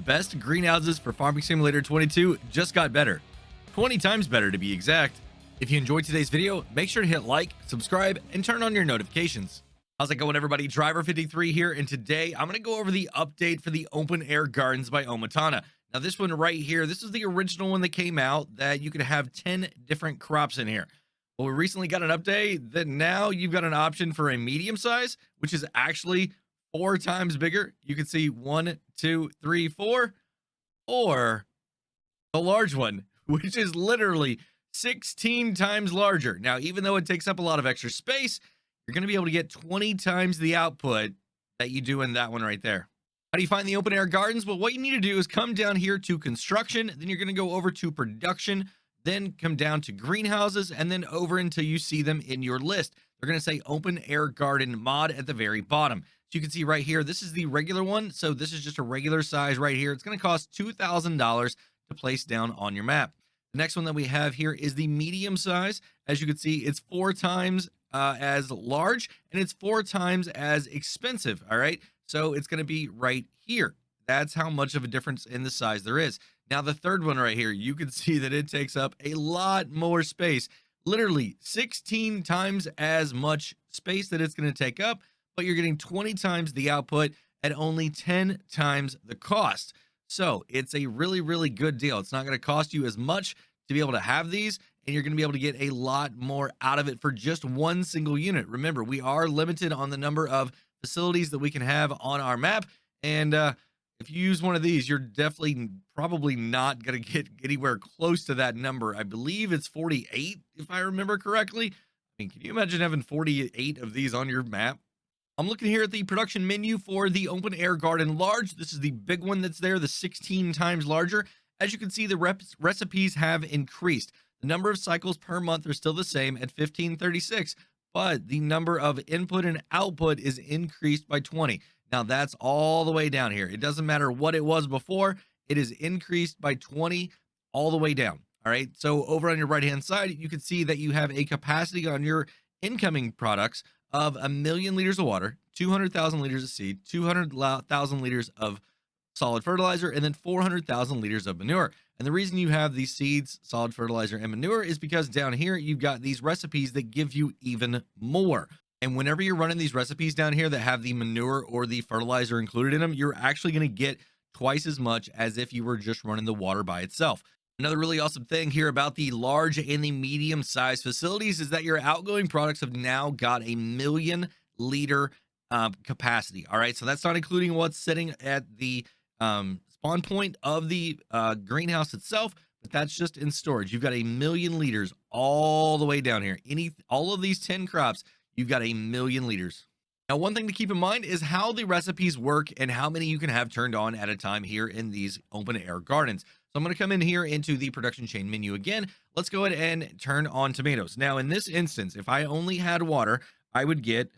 best greenhouses for Farming Simulator 22 just got better. 20 times better to be exact. If you enjoyed today's video, make sure to hit like, subscribe, and turn on your notifications. How's it going, everybody? Driver53 here, and today I'm going to go over the update for the Open Air Gardens by Omatana. Now, this one right here, this is the original one that came out that you could have 10 different crops in here. Well, we recently got an update that now you've got an option for a medium size, which is actually 4 times bigger. You can see 1, 2, 3, 4, or the large one, which is literally 16 times larger. Now, even though it takes up a lot of extra space, you're going to be able to get 20 times the output that you do in that one right there. How do you find the open air gardens? Well, what you need to do is come down here to construction, then you're going to go over to production, then come down to greenhouses, and then over until you see them in your list. They're going to say open air garden mod at the very bottom. So you can see right here, this is the regular one. So this is just a regular size right here. It's going to cost $2,000 to place down on your map. The next one that we have here is the medium size. As you can see, it's 4 times as large, and it's 4 times as expensive. All right. So it's going to be right here. That's how much of a difference in the size there is. Now, the third one right here, you can see that it takes up a lot more space, literally 16 times as much space that it's going to take up, but you're getting 20 times the output at only 10 times the cost. So it's a really, really good deal. It's not going to cost you as much to be able to have these, and you're going to be able to get a lot more out of it for just one single unit. Remember, we are limited on the number of facilities that we can have on our map, and if you use one of these, you're definitely probably not going to get anywhere close to that number. I believe it's 48, if I remember correctly. I mean, can you imagine having 48 of these on your map? I'm looking here at the production menu for the Open Air Garden Large. This is the big one that's there, the 16 times larger. As you can see, the recipes have increased. The number of cycles per month are still the same at 1536, but the number of input and output is increased by 20. Now, that's all the way down here. It doesn't matter what it was before. It is increased by 20 all the way down. All right. So over on your right-hand side, you can see that you have a capacity on your incoming products of 1 million liters of water, 200,000 liters of seed, 200,000 liters of solid fertilizer, and then 400,000 liters of manure. And the reason you have these seeds, solid fertilizer, and manure is because down here, you've got these recipes that give you even more. And whenever you're running these recipes down here that have the manure or the fertilizer included in them, you're actually going to get twice as much as if you were just running the water by itself. Another really awesome thing here about the large and the medium sized facilities is that your outgoing products have now got a 1 million liter capacity. All right. So that's not including what's sitting at the spawn point of the greenhouse itself, but that's just in storage. You've got 1 million liters all the way down here. All of these 10 crops, you've got 1 million liters. Now, one thing to keep in mind is how the recipes work and how many you can have turned on at a time here in these open air gardens. So I'm going to come in here into the production chain menu again. Let's go ahead and turn on tomatoes. Now, in this instance, if I only had water, I would get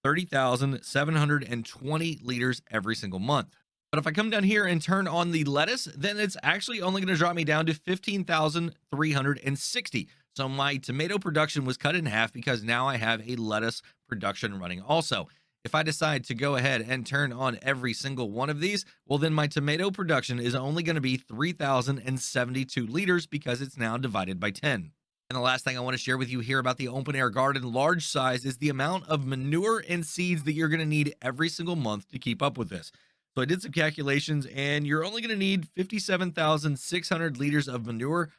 30,720 liters every single month. But if I come down here and turn on the lettuce, then it's actually only going to drop me down to 15,360. So my tomato production was cut in half because now I have a lettuce production running also. If I decide to go ahead and turn on every single one of these, well, then my tomato production is only going to be 3,072 liters because it's now divided by 10. And the last thing I want to share with you here about the open air garden large size is the amount of manure and seeds that you're going to need every single month to keep up with this. So I did some calculations, and you're only going to need 57,600 liters of manure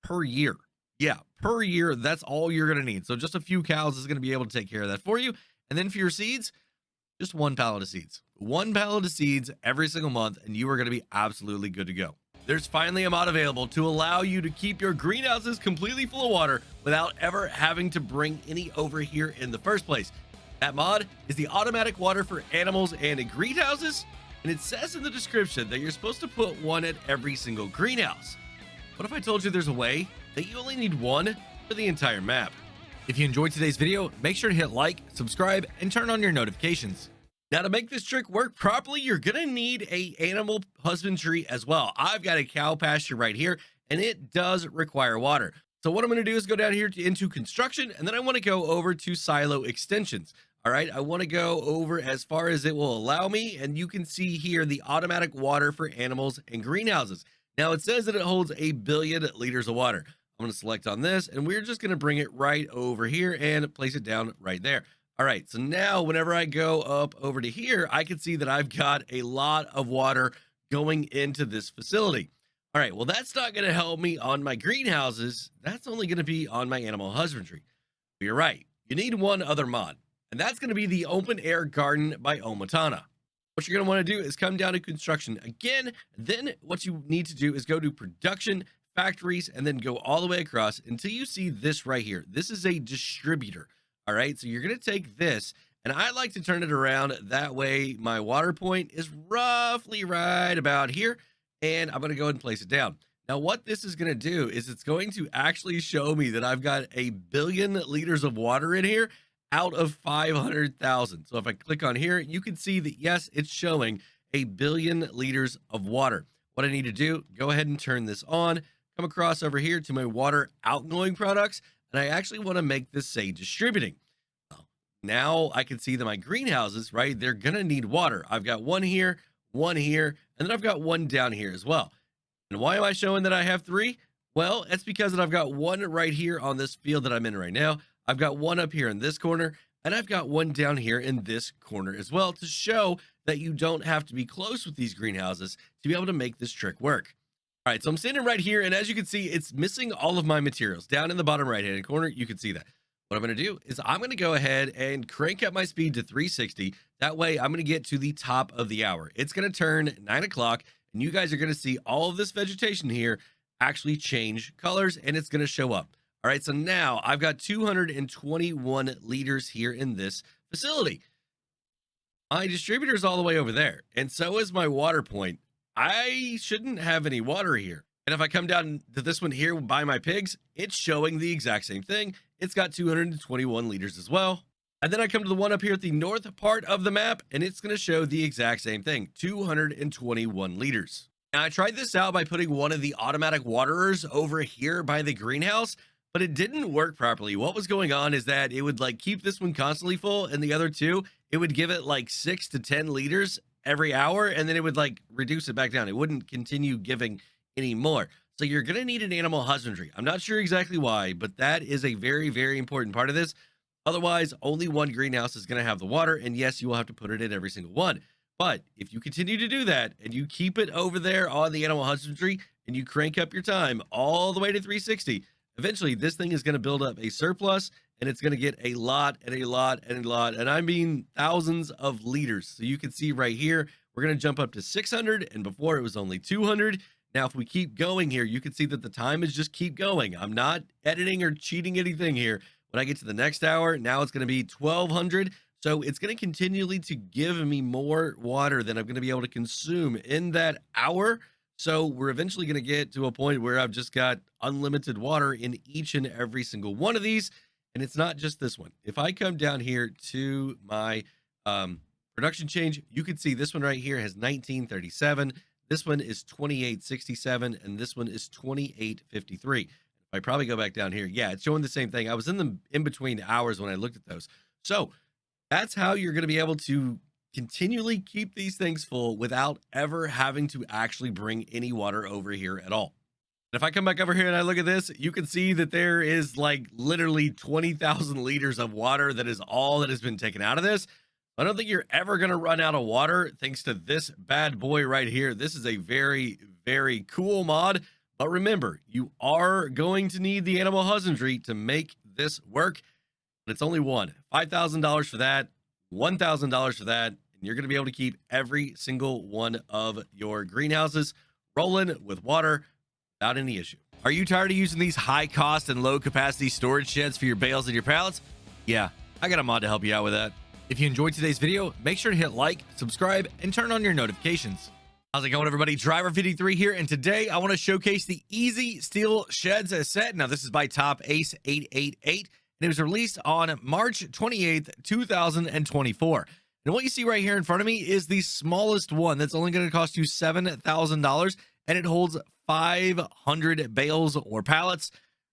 per year. Yeah, per year, that's all you're going to need. So just a few cows is going to be able to take care of that for you. And then for your seeds, just 1 pallet of seeds. 1 pallet of seeds every single month, and you are going to be absolutely good to go. There's finally a mod available to allow you to keep your greenhouses completely full of water without ever having to bring any over here in the first place. That mod is the automatic water for animals and greenhouses, and it says in the description that you're supposed to put 1 at every single greenhouse. What if I told you there's a way that you only need 1 for the entire map? If you enjoyed today's video, make sure to hit like, subscribe, and turn on your notifications. Now, to make this trick work properly, you're going to need a animal husbandry as well. I've got a cow pasture right here, and it does require water. So what I'm going to do is go down here into construction, and then I want to go over to silo extensions. All right, I want to go over as far as it will allow me, and you can see here the automatic water for animals and greenhouses. Now it says that it holds 1 billion liters of water. I'm going to select on this, and we're just going to bring it right over here and place it down right there. All right, so now whenever I go up over to here, I can see that I've got a lot of water going into this facility. All right, well, that's not going to help me on my greenhouses. That's only going to be on my animal husbandry. You're right. You need one other mod, and that's going to be the open air garden by Omatana. What you're going to want to do is come down to construction again. Then what you need to do is go to production, factories, and then go all the way across until you see this right here. This is a distributor. All right, so you're going to take this, and I like to turn it around. That way my water point is roughly right about here, and I'm going to go ahead and place it down. Now, what this is going to do is it's going to actually show me that I've got 1 billion liters of water in here out of 500,000. So if I click on here, you can see that, yes, it's showing 1 billion liters of water. What I need to do, go ahead and turn this on, come across over here to my water outgoing products, and I actually want to make this say distributing. Now I can see that my greenhouses, right, they're going to need water. I've got one here, and then I've got one down here as well. And why am I showing that I have 3? Well, it's because that I've got one right here on this field that I'm in right now. I've got one up here in this corner, and I've got one down here in this corner as well, to show that you don't have to be close with these greenhouses to be able to make this trick work. All right, so I'm standing right here, and as you can see, it's missing all of my materials. Down in the bottom right-hand corner, you can see that. What I'm going to do is I'm going to go ahead and crank up my speed to 360. That way, I'm going to get to the top of the hour. It's going to turn 9 o'clock, and you guys are going to see all of this vegetation here actually change colors, and it's going to show up. All right, so now I've got 221 liters here in this facility. My distributor is all the way over there, and so is my water point. I shouldn't have any water here. And if I come down to this one here by my pigs, it's showing the exact same thing. It's got 221 liters as well. And then I come to the one up here at the north part of the map, and it's going to show the exact same thing, 221 liters. Now, I tried this out by putting one of the automatic waterers over here by the greenhouse, but it didn't work properly. What was going on is that it would like keep this one constantly full, and the other two, it would give it like 6 to 10 liters every hour, and then it would like reduce it back down. It wouldn't continue giving any more. So you're going to need an animal husbandry. I'm not sure exactly why, but that is a very, very important part of this. Otherwise, only one greenhouse is going to have the water, and yes, you will have to put it in every single one. But if you continue to do that and you keep it over there on the animal husbandry and you crank up your time all the way to 360, eventually this thing is going to build up a surplus, and it's going to get a lot and a lot and a lot. And I mean thousands of liters. So you can see right here, we're going to jump up to 600, and before it was only 200. Now, if we keep going here, you can see that the time is just keep going. I'm not editing or cheating anything here. When I get to the next hour, now it's going to be 1200. So it's going to continually to give me more water than I'm going to be able to consume in that hour. So we're eventually going to get to a point where I've just got unlimited water in each and every single one of these. And it's not just this one. If I come down here to my production change, you can see this one right here has 1937. This one is 2867, and this one is 2853. If I probably go back down here, yeah, it's showing the same thing. I was in the in between hours when I looked at those. So that's how you're going to be able to continually keep these things full without ever having to actually bring any water over here at all. And if I come back over here and I look at this, you can see that there is like literally 20,000 liters of water that is all that has been taken out of this. I don't think you're ever going to run out of water thanks to this bad boy right here. This is a very, very cool mod. But remember, you are going to need the animal husbandry to make this work. But it's only one. $5,000 for that, $1,000 for that. And you're going to be able to keep every single one of your greenhouses rolling with water without any issue. Are you tired of using these high cost and low capacity storage sheds for your bales and your pallets? Yeah, I got a mod to help you out with that. If you enjoyed today's video, make sure to hit like, subscribe, and turn on your notifications. How's it going, everybody? Driver53 here, and today I want to showcase the Easy Steel Sheds set. Now, this is by Top Ace 888, and it was released on March 28th, 2024. And what you see right here in front of me is the smallest one that's only going to cost you $7,000, and it holds 500 bales or pallets.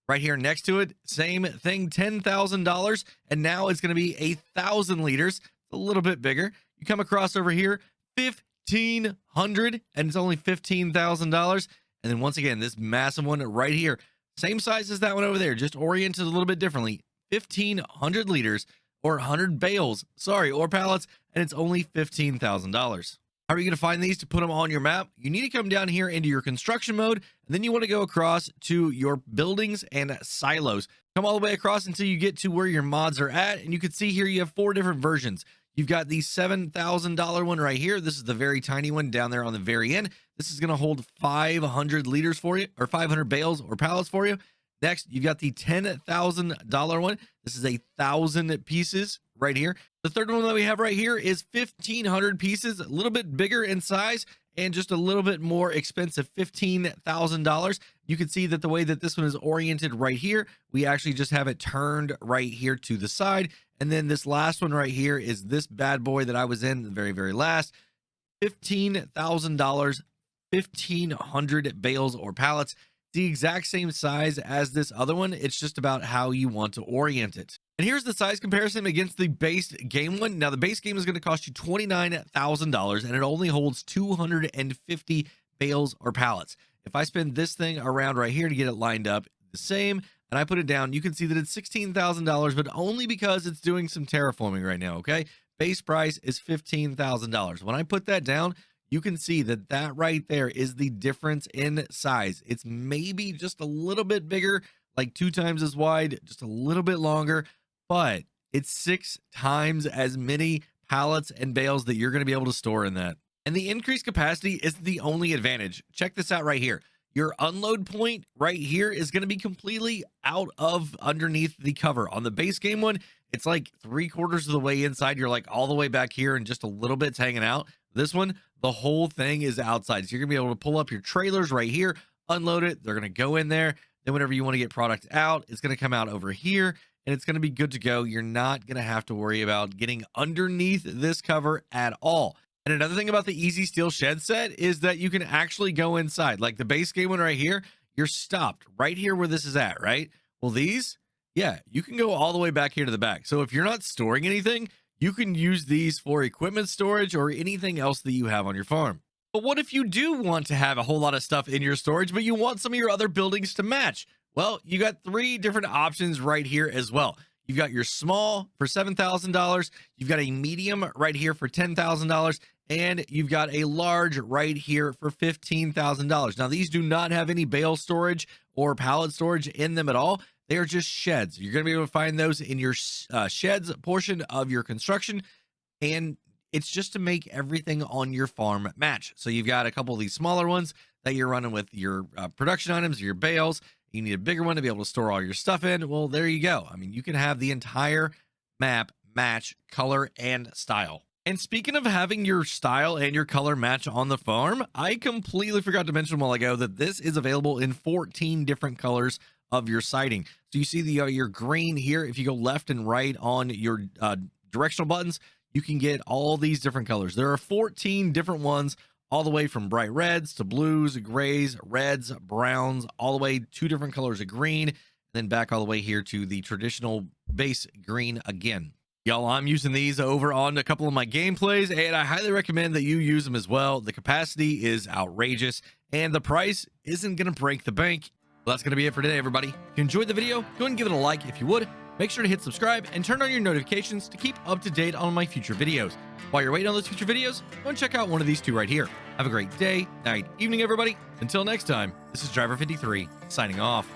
Right here next to it, same thing, $10,000. And now it's going to be 1,000 liters. It's a little bit bigger. You come across over here, 1,500, and it's only $15,000. And then once again, this massive one right here, same size as that one over there, just oriented a little bit differently. 1,500 liters or 100 bales, or pallets, and it's only $15,000. How are you going to find these to put them on your map? You need to come down here into your construction mode, and then you want to go across to your buildings and silos. Come all the way across until you get to where your mods are at, and you can see here you have 4 different versions. You've got the $7,000 one right here. This is the very tiny one down there on the very end. This is going to hold 500 liters for you, or 500 bales or pallets for you. Next, you've got the $10,000 one. This is 1,000 pieces right here. The third one that we have right here is 1,500 pieces, a little bit bigger in size and just a little bit more expensive, $15,000. You can see that the way that this one is oriented right here, we actually just have it turned right here to the side. And then this last one right here is this bad boy that I was in the very, very last, $15,000, 1,500 bales or pallets. The exact same size as this other one. It's just about how you want to orient it. And here's the size comparison against the base game one. Now the base game is going to cost you $29,000 and it only holds 250 bales or pallets. If I spin this thing around right here to get it lined up the same and I put it down, you can see that it's $16,000, but only because it's doing some terraforming right now. Okay, base price is $15,000. When I put that down, you can see that that right there is the difference in size. It's maybe just a little bit bigger, like 2 times as wide, just a little bit longer, but it's 6 times as many pallets and bales that you're going to be able to store in that. And the increased capacity is the only advantage. Check this out right here. Your unload point right here is going to be completely out of underneath the cover. On the base game one, it's like 3/4 of the way inside. You're like all the way back here and just a little bit's hanging out. This one, the whole thing is outside. So you're gonna be able to pull up your trailers right here, unload it. They're gonna go in there. Then whenever you want to get product out, it's gonna come out over here and it's gonna be good to go. You're not gonna have to worry about getting underneath this cover at all. And another thing about the Easy Steel Shed set is that you can actually go inside. Like the base game one right here, you're stopped right here where this is at, right? Well, these, yeah, you can go all the way back here to the back. So if you're not storing anything, you can use these for equipment storage or anything else that you have on your farm. But what if you do want to have a whole lot of stuff in your storage, but you want some of your other buildings to match? Well, you got 3 different options right here as well. You've got your small for $7,000. You've got a medium right here for $10,000. And you've got a large right here for $15,000. Now, these do not have any bale storage or pallet storage in them at all. They are just sheds. You're going to be able to find those in your sheds portion of your construction. And it's just to make everything on your farm match. So you've got a couple of these smaller ones that you're running with your production items, your bales. You need a bigger one to be able to store all your stuff in. Well, there you go. I mean, you can have the entire map match color and style. And speaking of having your style and your color match on the farm, I completely forgot to mention a while ago that this is available in 14 different colors of your siding. So you see the your green here. If you go left and right on your directional buttons, you can get all these different colors. There are 14 different ones, all the way from bright reds to blues, grays, reds, browns, all the way 2 different colors of green, and then back all the way here to the traditional base green again. Y'all, I'm using these over on a couple of my gameplays, and I highly recommend that you use them as well. The capacity is outrageous, and the price isn't going to break the bank. Well, that's going to be it for today, everybody. If you enjoyed the video, go ahead and give it a like if you would. Make sure to hit subscribe and turn on your notifications to keep up to date on my future videos. While you're waiting on those future videos, go and check out one of these 2 right here. Have a great day, night, evening, everybody. Until next time, this is Driver53, signing off.